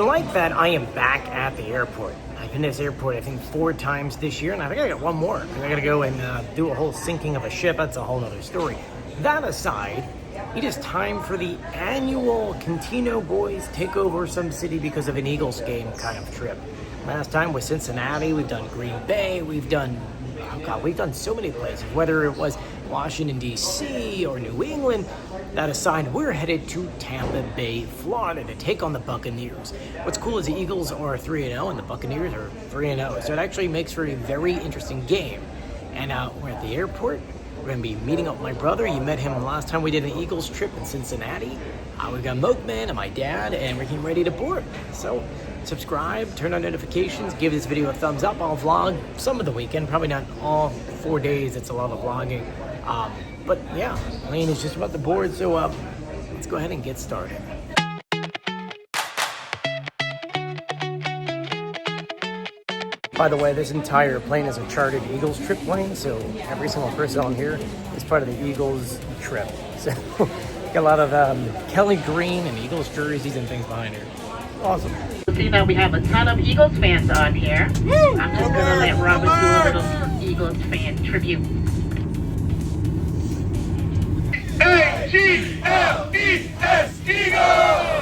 So like that, I am back at the airport. I've been to this airport, I think, 4 times this year, and I think I got one more. I gotta go and do a whole sinking of a ship. That's a whole other story. That aside, it is time for the annual Contino Boys take over some city because of an Eagles game kind of trip. Last time was Cincinnati. We've done Green Bay. We've done so many places, whether it was Washington, D.C. or New England. That aside, we're headed to Tampa Bay, Florida to take on the Buccaneers. What's cool is the Eagles are 3-0 and the Buccaneers are 3-0. So it actually makes for a very interesting game. And we're at the airport. We're going to be meeting up with my brother. You met him last time we did an Eagles trip in Cincinnati. We've got Milkman and my dad, and we're getting ready to board. So subscribe, turn on notifications, give this video a thumbs up. I'll vlog some of the weekend, probably not all 4 days. It's a lot of vlogging. But yeah, I mean, it's just about the board. So let's go ahead and get started. By the way, this entire plane is a chartered Eagles trip plane, so every single person on here is part of the Eagles trip. So got a lot of Kelly Green and Eagles jerseys and things behind her. Awesome. See that we have a ton of Eagles fans on here. I'm just gonna let Robert do a little Eagles fan tribute. A-G-L-E-S, Eagles!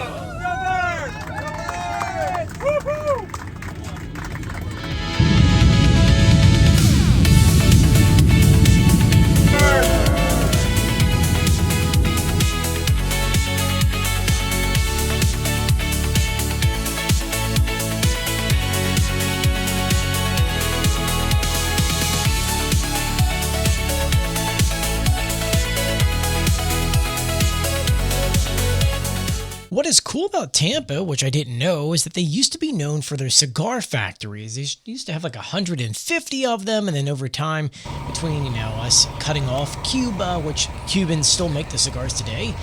What is cool about Tampa, which I didn't know, is that they used to be known for their cigar factories. They used to have like 150 of them, and then over time, between us cutting off Cuba, which Cubans still make the cigars today,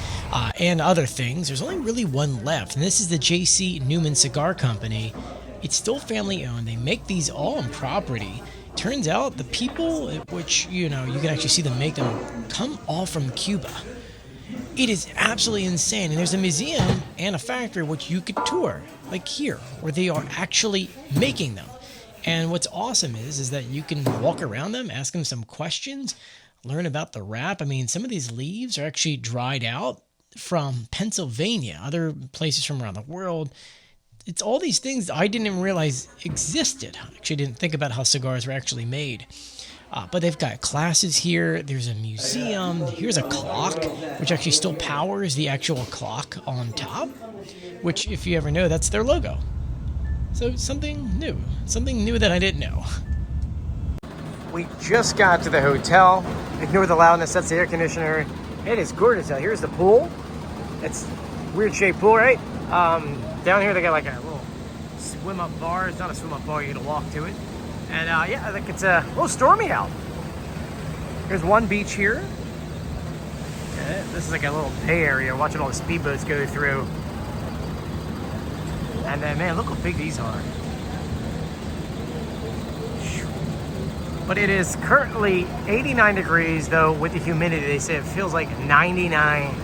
and other things, there's only really one left, and this is the J.C. Newman Cigar Company. It's still family owned. They make these all on property. Turns out the people, which you can actually see them make them, come all from Cuba. It is absolutely insane, and there's a museum and a factory which you could tour, like here, where they are actually making them. And what's awesome is that you can walk around them, ask them some questions, learn about the wrap. I mean, some of these leaves are actually dried out from Pennsylvania, other places from around the world. It's all these things I didn't even realize existed. I actually didn't think about how cigars were actually made. But they've got classes here. There's a museum. Here's a clock, which actually still powers the actual clock on top, which, if you ever know, that's their logo. So something new that I didn't know. We just got to the hotel. Ignore the loudness. That's the air conditioner. It is gorgeous out. Here's the pool. It's a weird shaped pool, right? Down here they got like a little swim up bar. It's not a swim up bar. You got to walk to it. And yeah, I think it's a little stormy out. There's one beach here. This is like a little bay area, watching all the speedboats go through. And then, man, look how big these are. But it is currently 89 degrees, though, with the humidity. They say it feels like 99.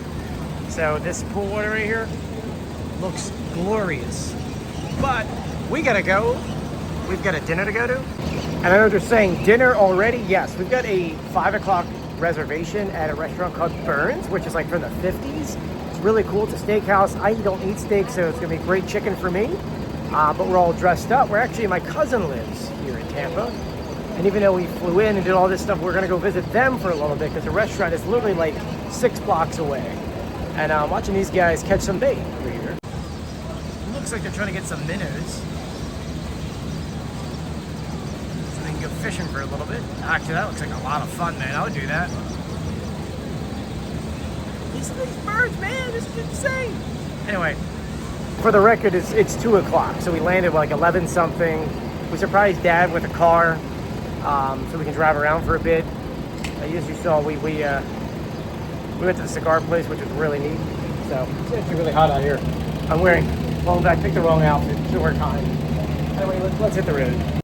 So this pool water right here looks glorious. But we gotta go. We've got a dinner to go to. And I know they're saying dinner already. Yes, we've got a 5 o'clock reservation at a restaurant called Berns, which is like from the 50s. It's really cool. It's a steakhouse. I don't eat steak, so it's gonna be great chicken for me. But we're all dressed up. My cousin lives here in Tampa. And even though we flew in and did all this stuff, we're gonna go visit them for a little bit because the restaurant is literally like 6 blocks away. And I'm watching these guys catch some bait over here. It looks like they're trying to get some minnows. Go fishing for a little bit. Actually, that looks like a lot of fun, man. I would do that. Listen to these birds, man. This is insane. Anyway, for the record, it's 2 o'clock. So we landed at like 11 something. We surprised Dad with a car, so we can drive around for a bit. As you saw, we went to the cigar place, which was really neat. So it's actually really hot out here. I'm wearing, well, I picked the wrong outfit. Should wear cotton. Anyway, let's hit the road.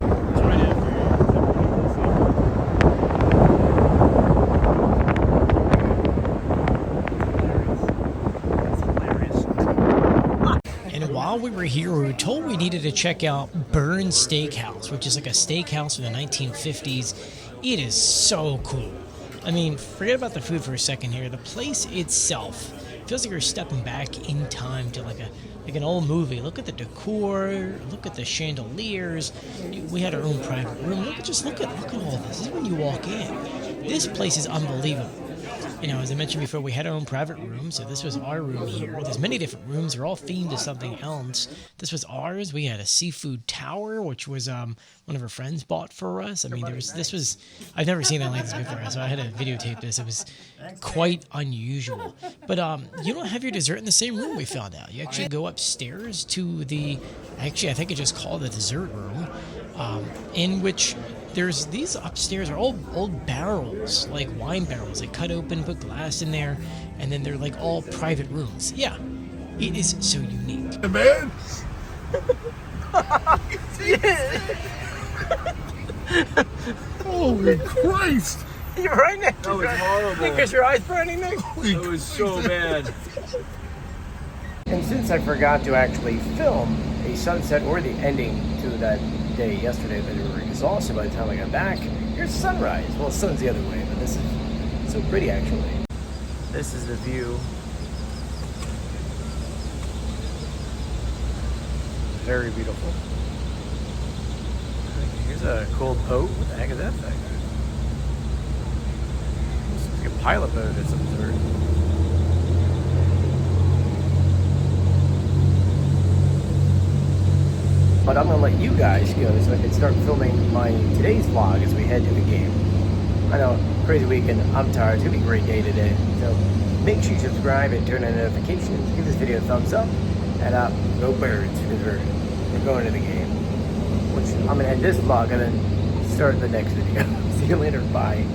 while we were here, we were told we needed to check out Berns Steakhouse, which is like a steakhouse from the 1950s. It is so cool. I mean, forget about the food for a second here. The place itself feels like you're stepping back in time to like an old movie. Look at the decor. Look at the chandeliers. We had our own private room. Look at all this. This is when you walk in. This place is unbelievable. You know, as I mentioned before, we had our own private room, so this was our room here. There's many different rooms. They're all themed to something else. This was ours. We had a seafood tower, which was one of our friends bought for us. I mean, I've never seen that like this before, so I had to videotape this. It was quite unusual. But you don't have your dessert in the same room, we found out. You actually go upstairs to I think it just called the dessert room, in which there's these upstairs are old barrels, like wine barrels. They cut open, put glass in there, and then they're like all private rooms. Yeah, it is so unique. Man! Holy Christ! You're right next to That was horrible. Because your eyes burning there. It was so bad. And since I forgot to actually film a sunset or the ending to that day yesterday that we were exhausted by the time I got back, here's sunrise. Well, the sun's the other way, but this is so pretty actually. This is the view. Very beautiful. Here's a cold boat. What the heck is that thing? It's like a pilot boat of some sort. But I'm gonna let you guys go so I can start filming my today's vlog as we head to the game. I know, crazy weekend, I'm tired, it's gonna be a great day today. So make sure you subscribe and turn on notifications, give this video a thumbs up, and go Berns because we're going to the game. Which I'm gonna end this vlog and then start the next video. See you later, bye.